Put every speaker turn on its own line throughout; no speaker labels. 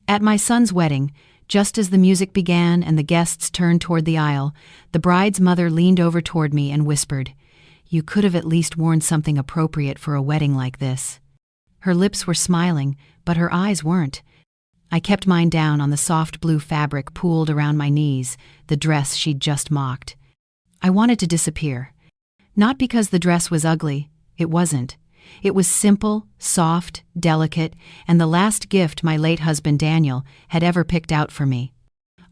At my son's wedding, just as the music began and the guests turned toward the aisle, the bride's mother leaned over toward me and whispered, "You could have at least worn something appropriate for a wedding like this." Her lips were smiling, but her eyes weren't. I kept mine down on the soft blue fabric pooled around my knees, the dress she'd just mocked. I wanted to disappear. Not because the dress was ugly, it wasn't. It was simple, soft, delicate, and the last gift my late husband Daniel had ever picked out for me.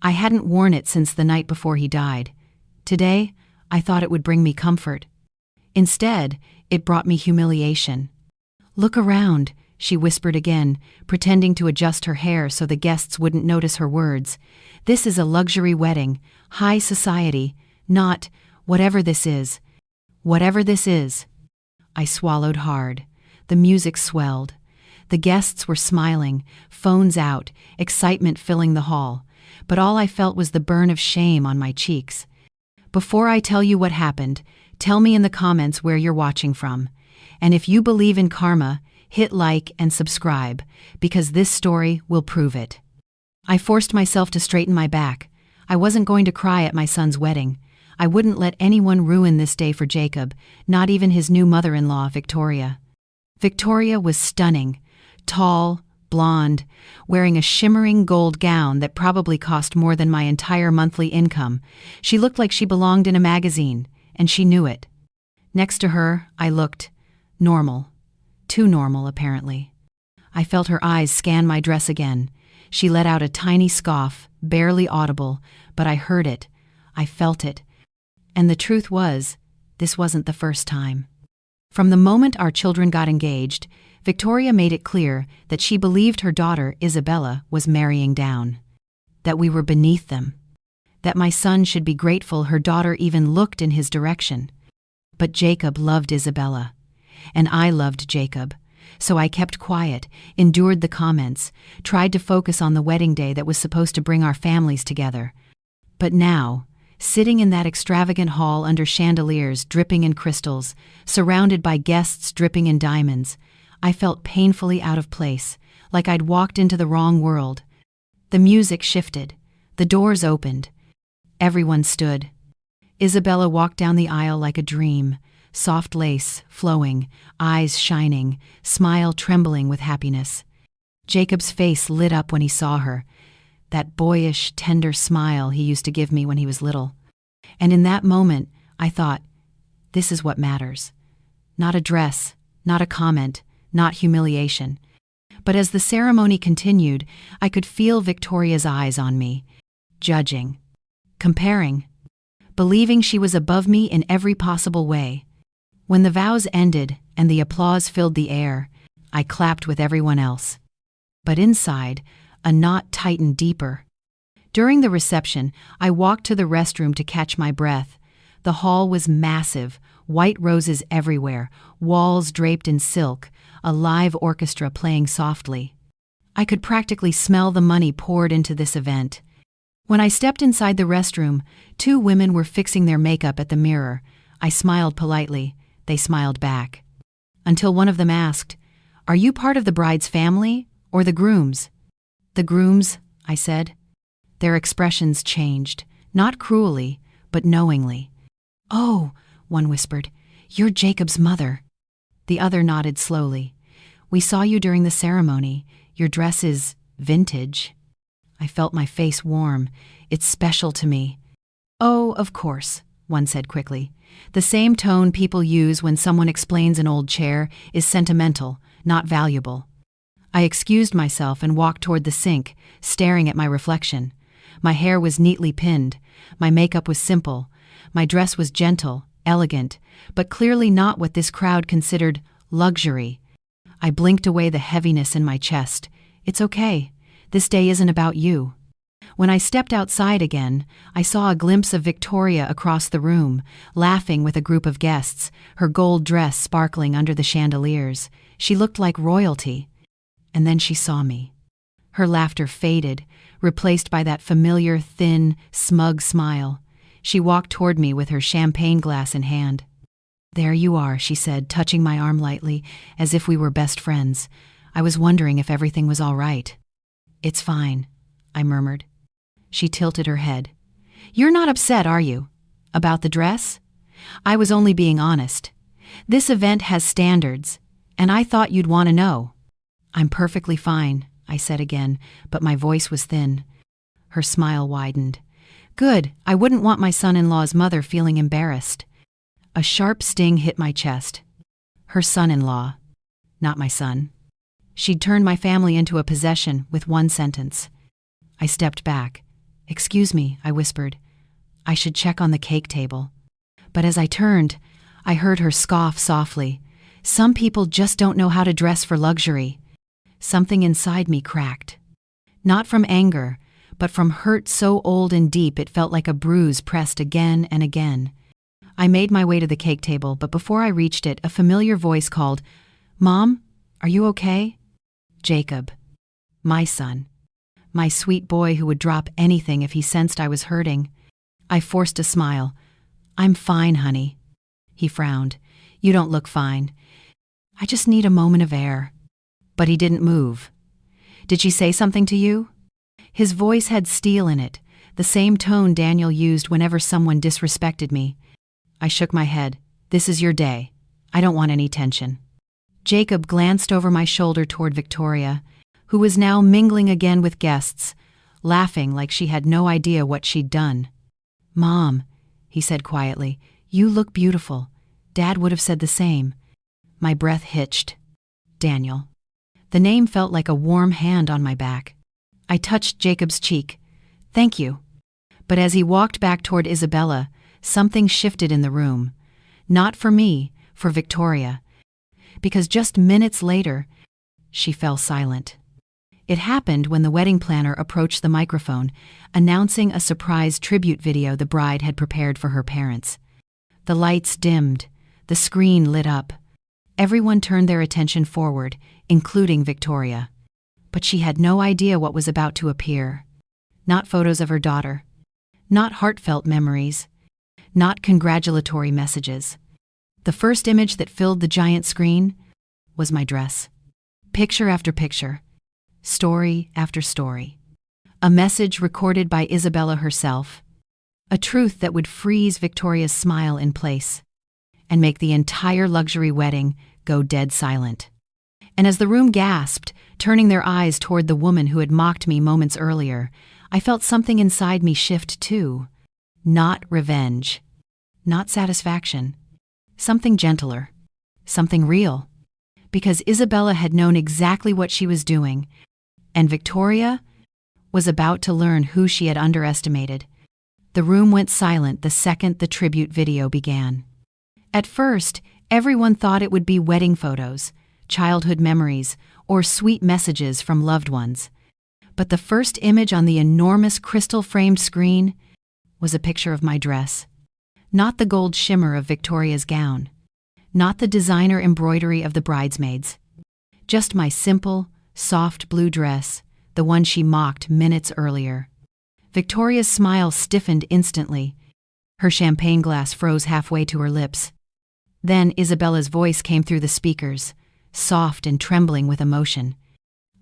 I hadn't worn it since the night before he died. Today, I thought it would bring me comfort. Instead, it brought me humiliation. "Look around," she whispered again, pretending to adjust her hair so the guests wouldn't notice her words. "This is a luxury wedding, high society, not whatever this is. Whatever this is." I swallowed hard. The music swelled. The guests were smiling, phones out, excitement filling the hall, but all I felt was the burn of shame on my cheeks. Before I tell you what happened, tell me in the comments where you're watching from. And if you believe in karma, hit like and subscribe, because this story will prove it. I forced myself to straighten my back. I wasn't going to cry at my son's wedding. I wouldn't let anyone ruin this day for Jacob, not even his new mother-in-law, Victoria. Victoria was stunning, tall, blonde, wearing a shimmering gold gown that probably cost more than my entire monthly income. She looked like she belonged in a magazine, and she knew it. Next to her, I looked normal. Too normal, apparently. I felt her eyes scan my dress again. She let out a tiny scoff, barely audible, but I heard it. I felt it. And the truth was, this wasn't the first time. From the moment our children got engaged, Victoria made it clear that she believed her daughter, Isabella, was marrying down. That we were beneath them. That my son should be grateful her daughter even looked in his direction. But Jacob loved Isabella. And I loved Jacob. So I kept quiet, endured the comments, tried to focus on the wedding day that was supposed to bring our families together. But now, sitting in that extravagant hall under chandeliers dripping in crystals, surrounded by guests dripping in diamonds, I felt painfully out of place, like I'd walked into the wrong world. The music shifted. The doors opened. Everyone stood. Isabella walked down the aisle like a dream, soft lace flowing, eyes shining, smile trembling with happiness. Jacob's face lit up when he saw her, that boyish, tender smile he used to give me when he was little. And in that moment, I thought, this is what matters. Not a dress, not a comment, not humiliation. But as the ceremony continued, I could feel Victoria's eyes on me, judging, comparing, believing she was above me in every possible way. When the vows ended and the applause filled the air, I clapped with everyone else. But inside, a knot tightened deeper. During the reception, I walked to the restroom to catch my breath. The hall was massive, white roses everywhere, walls draped in silk, a live orchestra playing softly. I could practically smell the money poured into this event. When I stepped inside the restroom, 2 women were fixing their makeup at the mirror. I smiled politely. They smiled back. Until one of them asked, "Are you part of the bride's family or the groom's?" "The groom's," I said. Their expressions changed, not cruelly, but knowingly. "Oh," one whispered, "you're Jacob's mother." The other nodded slowly. "We saw you during the ceremony. Your dress is vintage." I felt my face warm. "It's special to me." "Oh, of course," one said quickly. "The same tone people use when someone explains an old chair is sentimental, not valuable." I excused myself and walked toward the sink, staring at my reflection. My hair was neatly pinned. My makeup was simple. My dress was gentle, elegant, but clearly not what this crowd considered luxury. I blinked away the heaviness in my chest. It's okay. This day isn't about you. When I stepped outside again, I saw a glimpse of Victoria across the room, laughing with a group of guests, her gold dress sparkling under the chandeliers. She looked like royalty. And then she saw me. Her laughter faded, replaced by that familiar, thin, smug smile. She walked toward me with her champagne glass in hand. "There you are," she said, touching my arm lightly, as if we were best friends. I was wondering if everything was all right. "It's fine," I murmured. She tilted her head. "You're not upset, are you? About the dress?" I was only being honest. This event has standards, and I thought you'd want to know. "I'm perfectly fine," I said again, but my voice was thin. Her smile widened. "Good, I wouldn't want my son-in-law's mother feeling embarrassed." A sharp sting hit my chest. Her son-in-law, not my son. She'd turned my family into a possession with one sentence. I stepped back. "Excuse me," I whispered. "I should check on the cake table." But as I turned, I heard her scoff softly. "Some people just don't know how to dress for luxury." Something inside me cracked. Not from anger, but from hurt so old and deep it felt like a bruise pressed again and again. I made my way to the cake table, but before I reached it, a familiar voice called, "Mom, are you okay?" Jacob. My son. My sweet boy who would drop anything if he sensed I was hurting. I forced a smile. "I'm fine, honey." He frowned. "You don't look fine. I just need a moment of air." But he didn't move. "Did she say something to you?" His voice had steel in it, the same tone Daniel used whenever someone disrespected me. I shook my head. "This is your day. I don't want any tension." Jacob glanced over my shoulder toward Victoria, who was now mingling again with guests, laughing like she had no idea what she'd done. "Mom," he said quietly, "you look beautiful. Dad would have said the same." My breath hitched. Daniel. The name felt like a warm hand on my back. I touched Jacob's cheek. "Thank you." But as he walked back toward Isabella, something shifted in the room. Not for me, for Victoria. Because just minutes later, she fell silent. It happened when the wedding planner approached the microphone, announcing a surprise tribute video the bride had prepared for her parents. The lights dimmed. The screen lit up. Everyone turned their attention forward, including Victoria. But she had no idea what was about to appear. Not photos of her daughter. Not heartfelt memories. Not congratulatory messages. The first image that filled the giant screen was my dress. Picture after picture. Story after story. A message recorded by Isabella herself. A truth that would freeze Victoria's smile in place and make the entire luxury wedding go dead silent. And as the room gasped, turning their eyes toward the woman who had mocked me moments earlier, I felt something inside me shift too. Not revenge. Not satisfaction. Something gentler. Something real. Because Isabella had known exactly what she was doing, and Victoria was about to learn who she had underestimated. The room went silent the second the tribute video began. At first, everyone thought it would be wedding photos, childhood memories, or sweet messages from loved ones. But the first image on the enormous crystal-framed screen was a picture of my dress. Not the gold shimmer of Victoria's gown. Not the designer embroidery of the bridesmaids. Just my simple, soft blue dress, the one she mocked minutes earlier. Victoria's smile stiffened instantly. Her champagne glass froze halfway to her lips. Then Isabella's voice came through the speakers, soft and trembling with emotion.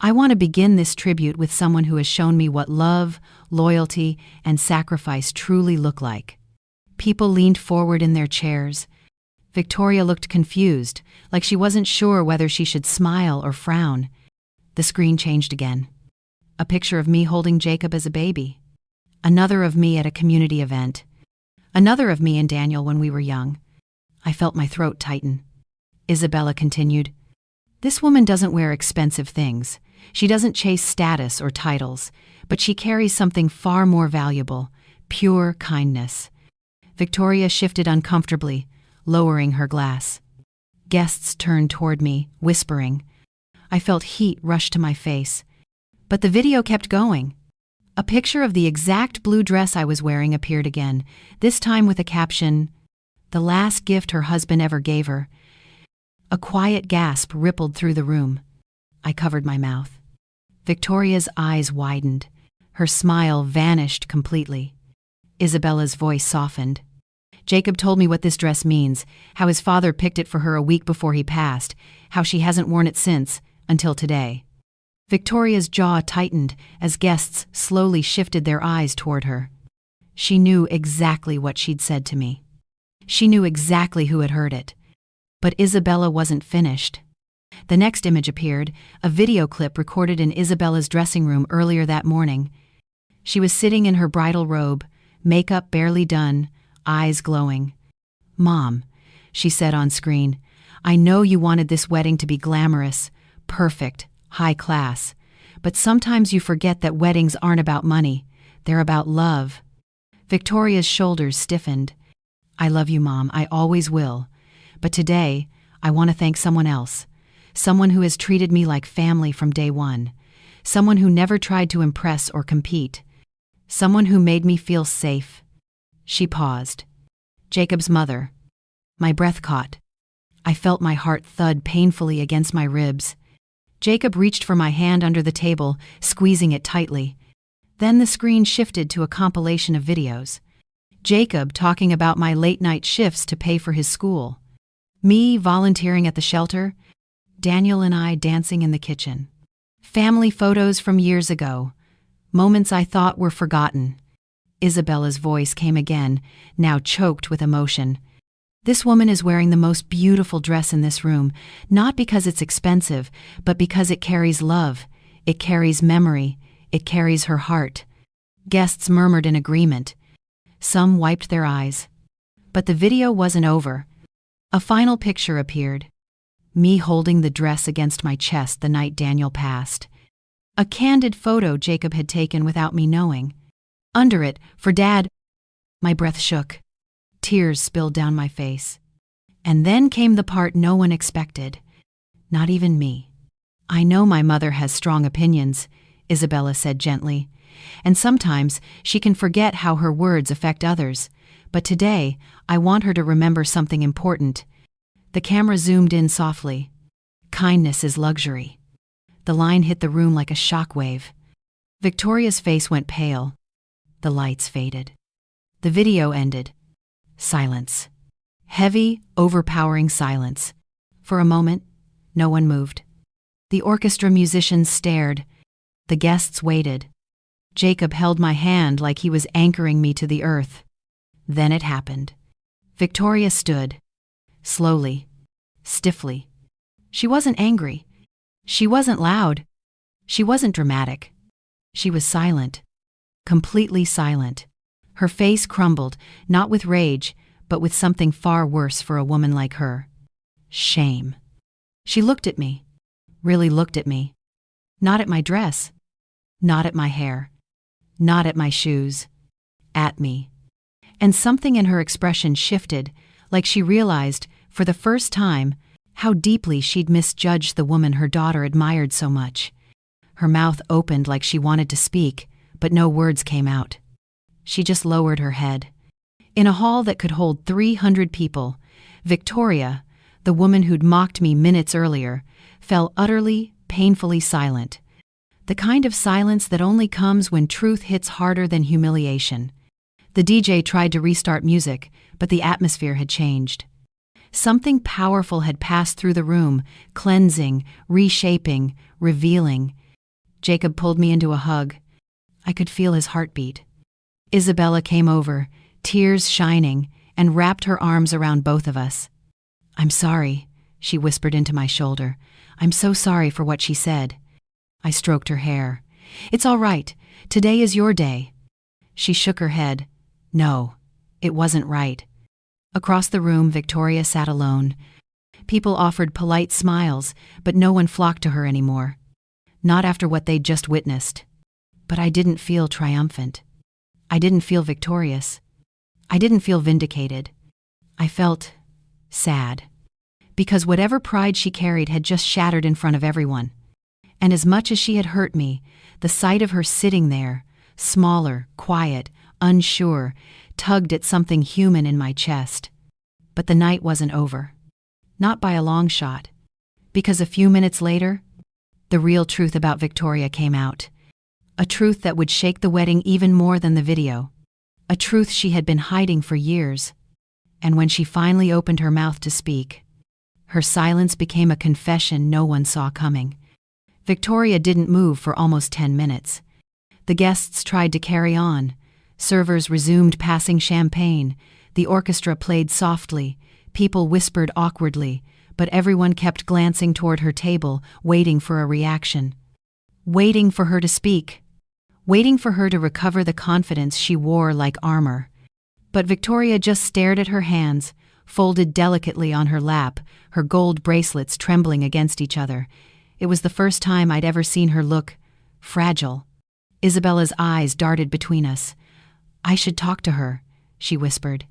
"I want to begin this tribute with someone who has shown me what love, loyalty, and sacrifice truly look like." People leaned forward in their chairs. Victoria looked confused, like she wasn't sure whether she should smile or frown. The screen changed again. A picture of me holding Jacob as a baby. Another of me at a community event. Another of me and Daniel when we were young. I felt my throat tighten. Isabella continued, "This woman doesn't wear expensive things. She doesn't chase status or titles, but she carries something far more valuable, pure kindness." Victoria shifted uncomfortably, lowering her glass. Guests turned toward me, whispering. I felt heat rush to my face. But the video kept going. A picture of the exact blue dress I was wearing appeared again, this time with a caption, "The last gift her husband ever gave her." A quiet gasp rippled through the room. I covered my mouth. Victoria's eyes widened. Her smile vanished completely. Isabella's voice softened. "Jacob told me what this dress means, how his father picked it for her a week before he passed, how she hasn't worn it since, until today." Victoria's jaw tightened as guests slowly shifted their eyes toward her. She knew exactly what she'd said to me. She knew exactly who had heard it. But Isabella wasn't finished. The next image appeared, a video clip recorded in Isabella's dressing room earlier that morning. She was sitting in her bridal robe, makeup barely done, eyes glowing. "Mom," she said on screen, "I know you wanted this wedding to be glamorous, perfect, high class, but sometimes you forget that weddings aren't about money, they're about love." Victoria's shoulders stiffened. "I love you, Mom, I always will. But today, I want to thank someone else. Someone who has treated me like family from day one. Someone who never tried to impress or compete. Someone who made me feel safe." She paused. Jacob's mother. My breath caught. I felt my heart thud painfully against my ribs. Jacob reached for my hand under the table, squeezing it tightly. Then the screen shifted to a compilation of videos. Jacob talking about my late-night shifts to pay for his school. Me volunteering at the shelter. Daniel and I dancing in the kitchen. Family photos from years ago. Moments I thought were forgotten. Isabella's voice came again, now choked with emotion. "This woman is wearing the most beautiful dress in this room, not because it's expensive, but because it carries love, it carries memory, it carries her heart." Guests murmured in agreement. Some wiped their eyes. But the video wasn't over. A final picture appeared. Me holding the dress against my chest the night Daniel passed. A candid photo Jacob had taken without me knowing. Under it, for Dad. My breath shook. Tears spilled down my face. And then came the part no one expected. Not even me. "I know my mother has strong opinions," Isabella said gently. "And sometimes she can forget how her words affect others. But today, I want her to remember something important." The camera zoomed in softly. "Kindness is luxury." The line hit the room like a shockwave. Victoria's face went pale. The lights faded. The video ended. Silence. Heavy, overpowering silence. For a moment, no one moved. The orchestra musicians stared. The guests waited. Jacob held my hand like he was anchoring me to the earth. Then it happened. Victoria stood. Slowly. Stiffly. She wasn't angry. She wasn't loud. She wasn't dramatic. She was silent. Completely silent. Her face crumbled, not with rage, but with something far worse for a woman like her. Shame. She looked at me. Really looked at me. Not at my dress. Not at my hair. Not at my shoes. At me. And something in her expression shifted, like she realized, for the first time, how deeply she'd misjudged the woman her daughter admired so much. Her mouth opened like she wanted to speak, but no words came out. She just lowered her head. In a hall that could hold 300 people, Victoria, the woman who'd mocked me minutes earlier, fell utterly, painfully silent. The kind of silence that only comes when truth hits harder than humiliation. The DJ tried to restart music, but the atmosphere had changed. Something powerful had passed through the room, cleansing, reshaping, revealing. Jacob pulled me into a hug. I could feel his heartbeat. Isabella came over, tears shining, and wrapped her arms around both of us. "I'm sorry," she whispered into my shoulder. "I'm so sorry for what she said." I stroked her hair. "It's all right. Today is your day." She shook her head. No, it wasn't right. Across the room, Victoria sat alone. People offered polite smiles, but no one flocked to her anymore. Not after what they'd just witnessed. But I didn't feel triumphant. I didn't feel victorious. I didn't feel vindicated. I felt sad. Because whatever pride she carried had just shattered in front of everyone. And as much as she had hurt me, the sight of her sitting there, smaller, quiet, unsure, tugged at something human in my chest. But the night wasn't over. Not by a long shot. Because a few minutes later, the real truth about Victoria came out. A truth that would shake the wedding even more than the video. A truth she had been hiding for years. And when she finally opened her mouth to speak, her silence became a confession no one saw coming. Victoria didn't move for almost 10 minutes. The guests tried to carry on. Servers resumed passing champagne. The orchestra played softly. People whispered awkwardly, but everyone kept glancing toward her table, waiting for a reaction. Waiting for her to speak. Waiting for her to recover the confidence she wore like armor. But Victoria just stared at her hands, folded delicately on her lap, her gold bracelets trembling against each other. It was the first time I'd ever seen her look fragile. Isabella's eyes darted between us. "I should talk to her," she whispered.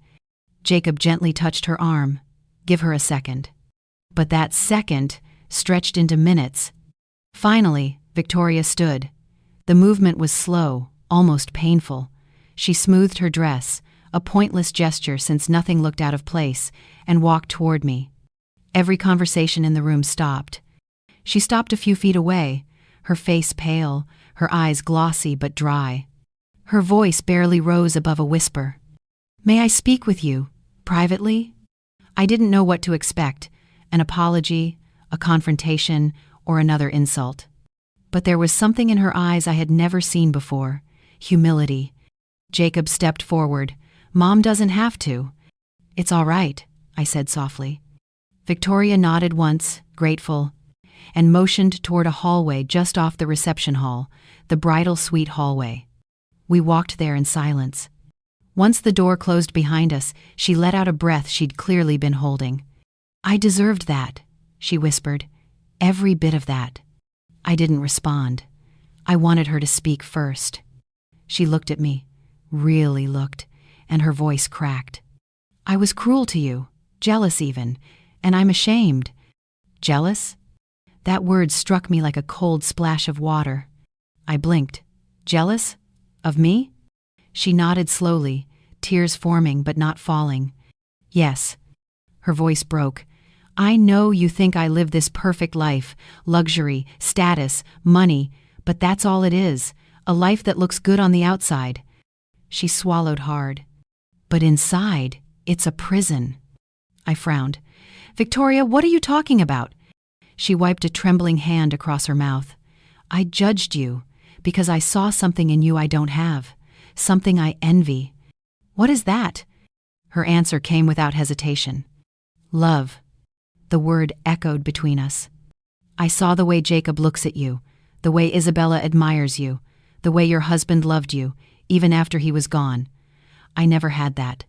Jacob gently touched her arm. "Give her a second." But that second stretched into minutes. Finally, Victoria stood. The movement was slow, almost painful. She smoothed her dress, a pointless gesture since nothing looked out of place, and walked toward me. Every conversation in the room stopped. She stopped a few feet away, her face pale, her eyes glossy but dry. Her voice barely rose above a whisper. "May I speak with you, privately?" I didn't know what to expect, an apology, a confrontation, or another insult. But there was something in her eyes I had never seen before, humility. Jacob stepped forward. "Mom doesn't have to." "It's all right," I said softly. Victoria nodded once, grateful, and motioned toward a hallway just off the reception hall, the bridal suite hallway. We walked there in silence. Once the door closed behind us, she let out a breath she'd clearly been holding. "I deserved that," she whispered. "Every bit of that." I didn't respond. I wanted her to speak first. She looked at me, really looked, and her voice cracked. "I was cruel to you, jealous even, and I'm ashamed." "Jealous?" That word struck me like a cold splash of water. I blinked. "Jealous? Of me?" She nodded slowly, tears forming but not falling. "Yes." Her voice broke. "I know you think I live this perfect life, luxury, status, money, but that's all it is, a life that looks good on the outside." She swallowed hard. "But inside, it's a prison." I frowned. "Victoria, what are you talking about?" She wiped a trembling hand across her mouth. "I judged you because I saw something in you I don't have, something I envy." "What is that?" Her answer came without hesitation. "Love." The word echoed between us. "I saw the way Jacob looks at you, the way Isabella admires you, the way your husband loved you, even after he was gone. I never had that."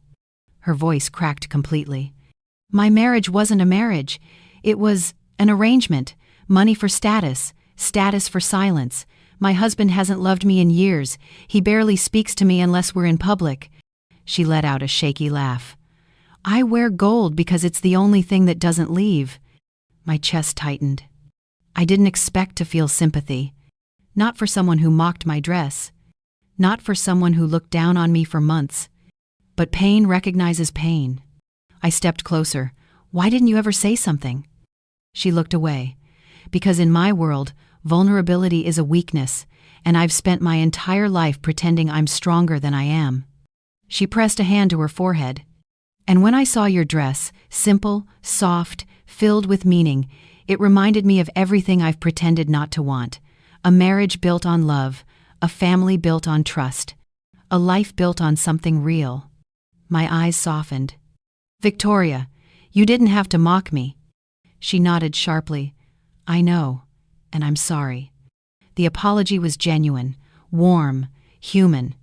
Her voice cracked completely. "My marriage wasn't a marriage. It was an arrangement. Money for status, status for silence. My husband hasn't loved me in years. He barely speaks to me unless we're in public." She let out a shaky laugh. "I wear gold because it's the only thing that doesn't leave." My chest tightened. I didn't expect to feel sympathy. Not for someone who mocked my dress. Not for someone who looked down on me for months. But pain recognizes pain. I stepped closer. "Why didn't you ever say something?" She looked away. "Because in my world, vulnerability is a weakness, and I've spent my entire life pretending I'm stronger than I am." She pressed a hand to her forehead. "And when I saw your dress, simple, soft, filled with meaning, it reminded me of everything I've pretended not to want. A marriage built on love, a family built on trust, a life built on something real." My eyes softened. "Victoria, you didn't have to mock me." She nodded sharply. "I know, and I'm sorry." The apology was genuine, warm, human.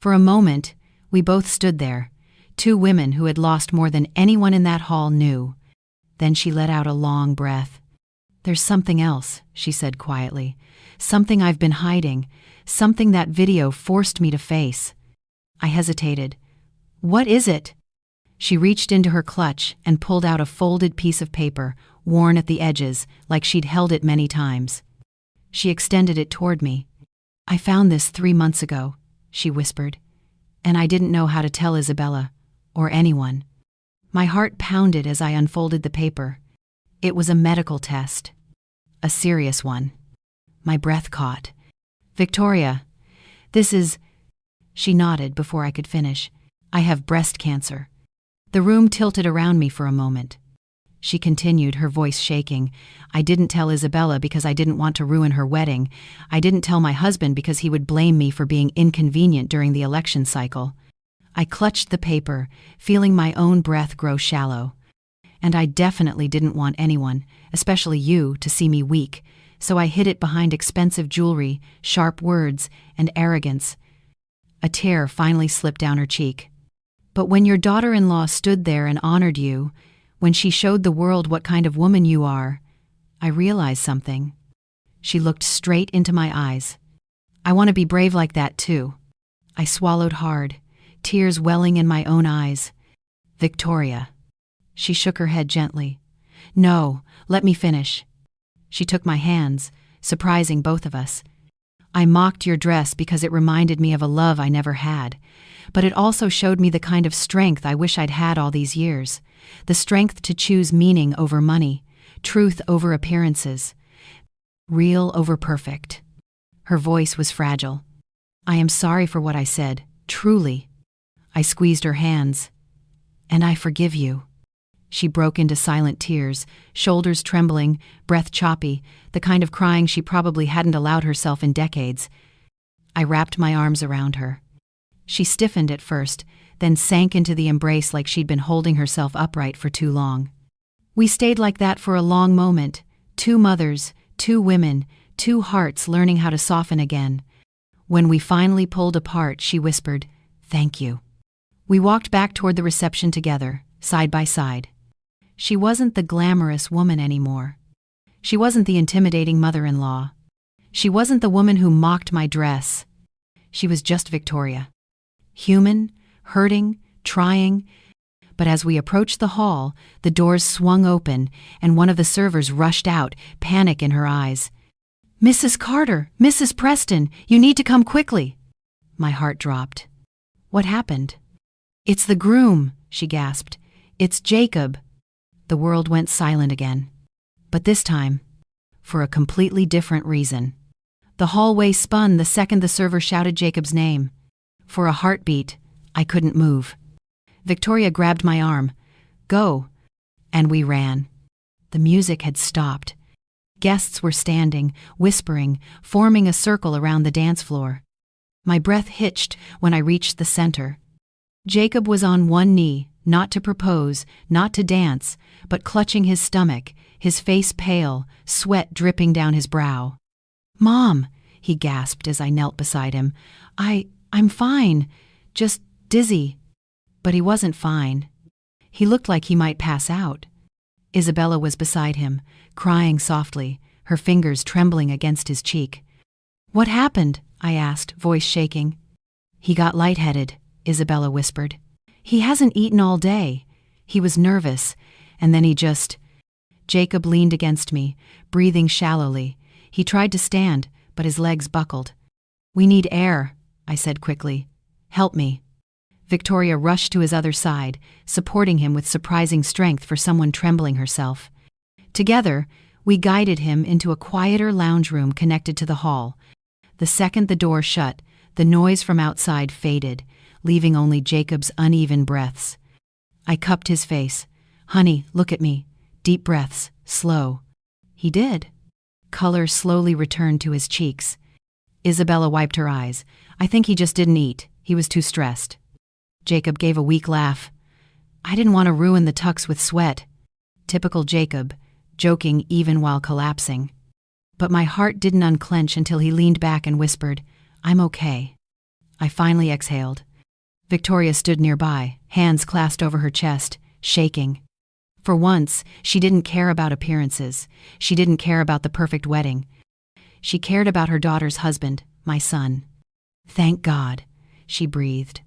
For a moment, we both stood there, two women who had lost more than anyone in that hall knew. Then she let out a long breath. "There's something else," she said quietly. "Something I've been hiding, something that video forced me to face." I hesitated. "What is it?" She reached into her clutch and pulled out a folded piece of paper, worn at the edges, like she'd held it many times. She extended it toward me. "I found this 3 months ago," she whispered, "and I didn't know how to tell Isabella, or anyone." My heart pounded as I unfolded the paper. It was a medical test. A serious one. My breath caught. "Victoria, this is..." She nodded before I could finish. "I have breast cancer." The room tilted around me for a moment. she continued, her voice shaking. I didn't tell Isabella because I didn't want to ruin her wedding. I didn't tell my husband because he would blame me for being inconvenient during the election cycle. I clutched the paper, feeling my own breath grow shallow. And I definitely didn't want anyone, especially you, to see me weak, so I hid it behind expensive jewelry, sharp words, and arrogance. A tear finally slipped down her cheek. But when your daughter-in-law stood there and honored you, when she showed the world what kind of woman you are, I realized something. She looked straight into my eyes. I want to be brave like that too. I swallowed hard, tears welling in my own eyes. Victoria. She shook her head gently. No, let me finish. She took my hands, surprising both of us. I mocked your dress because it reminded me of a love I never had, but it also showed me the kind of strength I wish I'd had all these years. The strength to choose meaning over money, truth over appearances, real over perfect. Her voice was fragile. I am sorry for what I said, truly. I squeezed her hands. And I forgive you. She broke into silent tears, shoulders trembling, breath choppy, the kind of crying she probably hadn't allowed herself in decades. I wrapped my arms around her. She stiffened at first, then sank into the embrace like she'd been holding herself upright for too long. We stayed like that for a long moment, two mothers, two women, two hearts learning how to soften again. When we finally pulled apart, she whispered, "Thank you." We walked back toward the reception together, side by side. She wasn't the glamorous woman anymore. She wasn't the intimidating mother-in-law. She wasn't the woman who mocked my dress. She was just Victoria. Human, hurting, trying. But as we approached the hall, the doors swung open, and one of the servers rushed out, panic in her eyes. "Mrs. Carter, Mrs. Preston, you need to come quickly." My heart dropped. What happened? "It's the groom," she gasped. "It's Jacob." The world went silent again. But this time, for a completely different reason. The hallway spun the second the server shouted Jacob's name. For a heartbeat, I couldn't move. Victoria grabbed my arm. "Go." And we ran. The music had stopped. Guests were standing, whispering, forming a circle around the dance floor. My breath hitched when I reached the center. Jacob was on one knee, not to propose, not to dance, but clutching his stomach, his face pale, sweat dripping down his brow. "Mom," he gasped as I knelt beside him. I'm fine, just dizzy." But he wasn't fine. He looked like he might pass out. Isabella was beside him, crying softly, her fingers trembling against his cheek. "What happened?" I asked, voice shaking. "He got lightheaded," Isabella whispered. "He hasn't eaten all day. He was nervous, and then he just—" Jacob leaned against me, breathing shallowly. He tried to stand, but his legs buckled. "We need air," I said quickly. "Help me." Victoria rushed to his other side, supporting him with surprising strength for someone trembling herself. Together, we guided him into a quieter lounge room connected to the hall. The second the door shut, the noise from outside faded, leaving only Jacob's uneven breaths. I cupped his face. "Honey, look at me." Deep breaths, slow. He did. Color slowly returned to his cheeks. Isabella wiped her eyes. "I think he just didn't eat. He was too stressed." Jacob gave a weak laugh. "I didn't want to ruin the tux with sweat." Typical Jacob, joking even while collapsing. But my heart didn't unclench until he leaned back and whispered, "I'm okay." I finally exhaled. Victoria stood nearby, hands clasped over her chest, shaking. For once, she didn't care about appearances. She didn't care about the perfect wedding. She cared about her daughter's husband, my son. "Thank God," she breathed.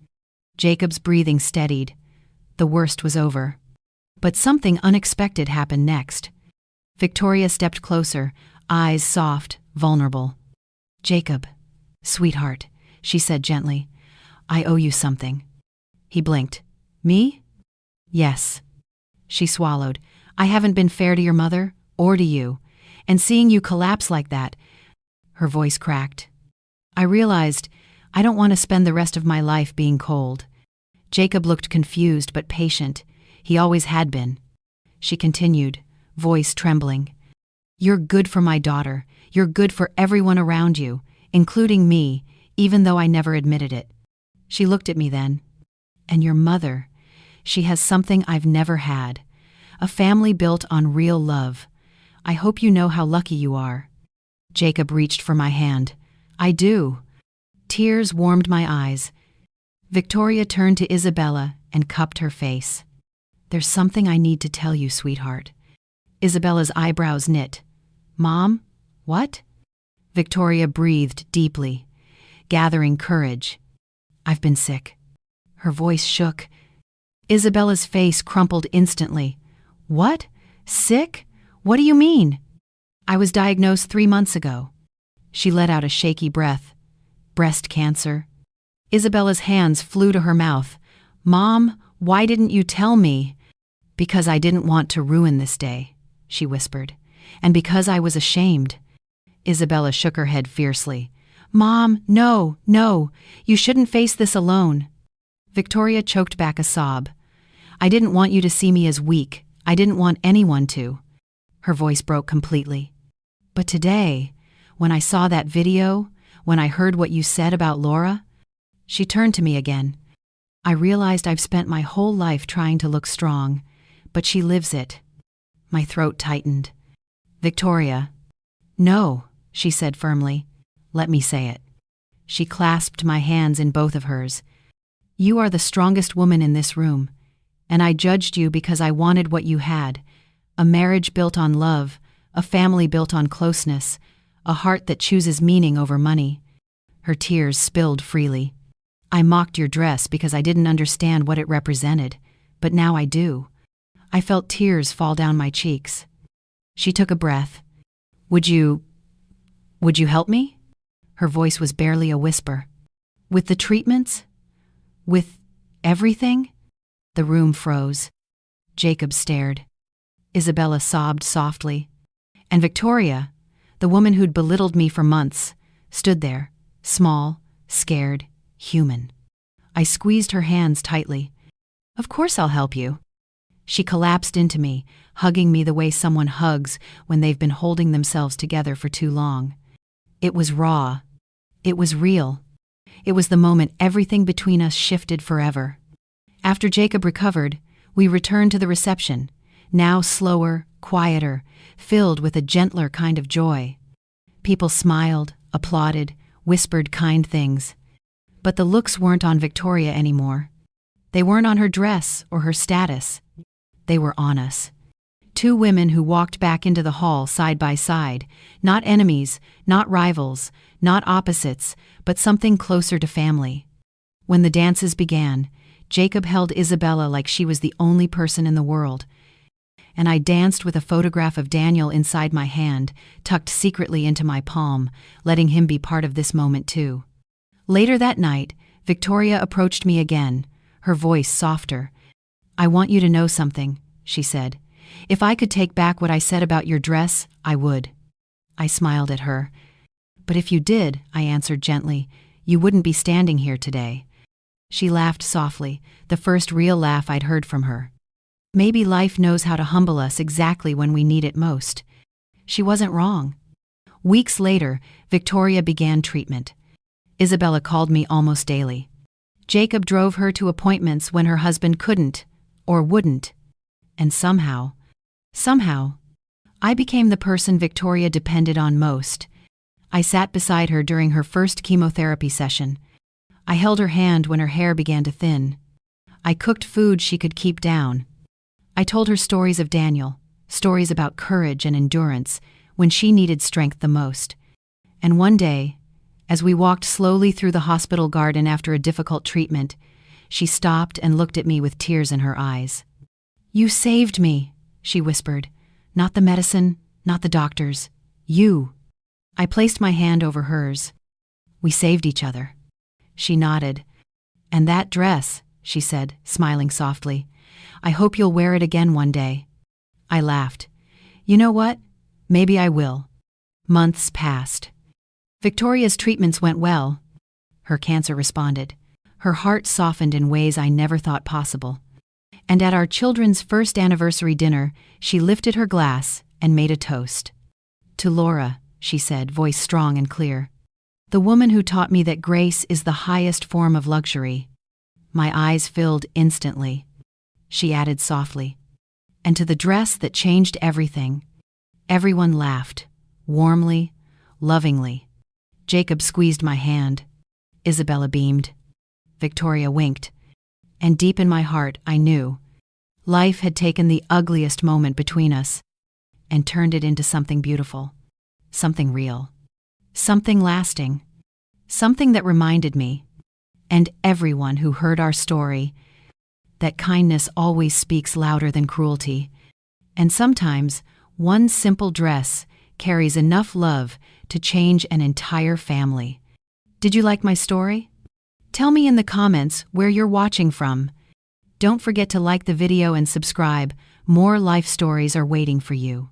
Jacob's breathing steadied. The worst was over. But something unexpected happened next. Victoria stepped closer, eyes soft, vulnerable. "Jacob, sweetheart," she said gently, "I owe you something." He blinked. "Me?" "Yes." She swallowed. "I haven't been fair to your mother, or to you. And seeing you collapse like that—" Her voice cracked. I realized I don't want to spend the rest of my life being cold. Jacob looked confused but patient. He always had been. she continued, voice trembling. You're good for my daughter. You're good for everyone around you, including me, even though I never admitted it. She looked at me then. And your mother, she has something I've never had. A family built on real love. I hope you know how lucky you are. Jacob reached for my hand. I do. Tears warmed my eyes. Victoria turned to Isabella and cupped her face. There's something I need to tell you, sweetheart. Isabella's eyebrows knit. Mom? What? Victoria breathed deeply, gathering courage. I've been sick. Her voice shook. Isabella's face crumpled instantly. What? Sick? What do you mean? I was diagnosed 3 months ago. She let out a shaky breath. Breast cancer. Isabella's hands flew to her mouth. Mom, why didn't you tell me? Because I didn't want to ruin this day, she whispered. And because I was ashamed. Isabella shook her head fiercely. Mom, no, you shouldn't face this alone. Victoria choked back a sob. I didn't want you to see me as weak. I didn't want anyone to. Her voice broke completely. But today, when I saw that video, when I heard what you said about Laura, she turned to me again. I realized I've spent my whole life trying to look strong, but she lives it. My throat tightened. Victoria. No, she said firmly. Let me say it. She clasped my hands in both of hers. You are the strongest woman in this room, and I judged you because I wanted what you had. A marriage built on love, a family built on closeness, a heart that chooses meaning over money. Her tears spilled freely. I mocked your dress because I didn't understand what it represented, but now I do. I felt tears fall down my cheeks. She took a breath. Would you help me? Her voice was barely a whisper. With the treatments? With everything? The room froze. Jacob stared. Isabella sobbed softly. And Victoria, the woman who'd belittled me for months, stood there, small, scared, human. I squeezed her hands tightly. Of course I'll help you. She collapsed into me, hugging me the way someone hugs when they've been holding themselves together for too long. It was raw. It was real. It was the moment everything between us shifted forever. After Jacob recovered, we returned to the reception, now slower, quieter, filled with a gentler kind of joy. People smiled, applauded, whispered kind things. But the looks weren't on Victoria anymore. They weren't on her dress or her status. They were on us. Two women who walked back into the hall side by side, not enemies, not rivals, not opposites, but something closer to family. When the dances began, Jacob held Isabella like she was the only person in the world, and I danced with a photograph of Daniel inside my hand, tucked secretly into my palm, letting him be part of this moment too. Later that night, Victoria approached me again, her voice softer. I want you to know something, she said. If I could take back what I said about your dress, I would. I smiled at her. But if you did, I answered gently, you wouldn't be standing here today. She laughed softly, the first real laugh I'd heard from her. Maybe life knows how to humble us exactly when we need it most. She wasn't wrong. Weeks later, Victoria began treatment. Isabella called me almost daily. Jacob drove her to appointments when her husband couldn't, or wouldn't. And somehow, I became the person Victoria depended on most. I sat beside her during her first chemotherapy session. I held her hand when her hair began to thin. I cooked food she could keep down. I told her stories of Daniel, stories about courage and endurance when she needed strength the most. And one day, as we walked slowly through the hospital garden after a difficult treatment, she stopped and looked at me with tears in her eyes. You saved me, she whispered. Not the medicine, not the doctors. You. I placed my hand over hers. We saved each other. She nodded. And that dress, she said, smiling softly. I hope you'll wear it again one day. I laughed. You know what? Maybe I will. Months passed. Victoria's treatments went well. Her cancer responded. Her heart softened in ways I never thought possible. And at our children's first anniversary dinner, she lifted her glass and made a toast. To Laura, she said, voice strong and clear. The woman who taught me that grace is the highest form of luxury. My eyes filled instantly. She added softly. And to the dress that changed everything. Everyone laughed, warmly, lovingly. Jacob squeezed my hand. Isabella beamed. Victoria winked. And deep in my heart, I knew. Life had taken the ugliest moment between us and turned it into something beautiful, something real, something lasting, something that reminded me, and everyone who heard our story, that kindness always speaks louder than cruelty, and sometimes one simple dress carries enough love to change an entire family. Did you like my story? Tell me in the comments where you're watching from. Don't forget to like the video and subscribe. More life stories are waiting for you.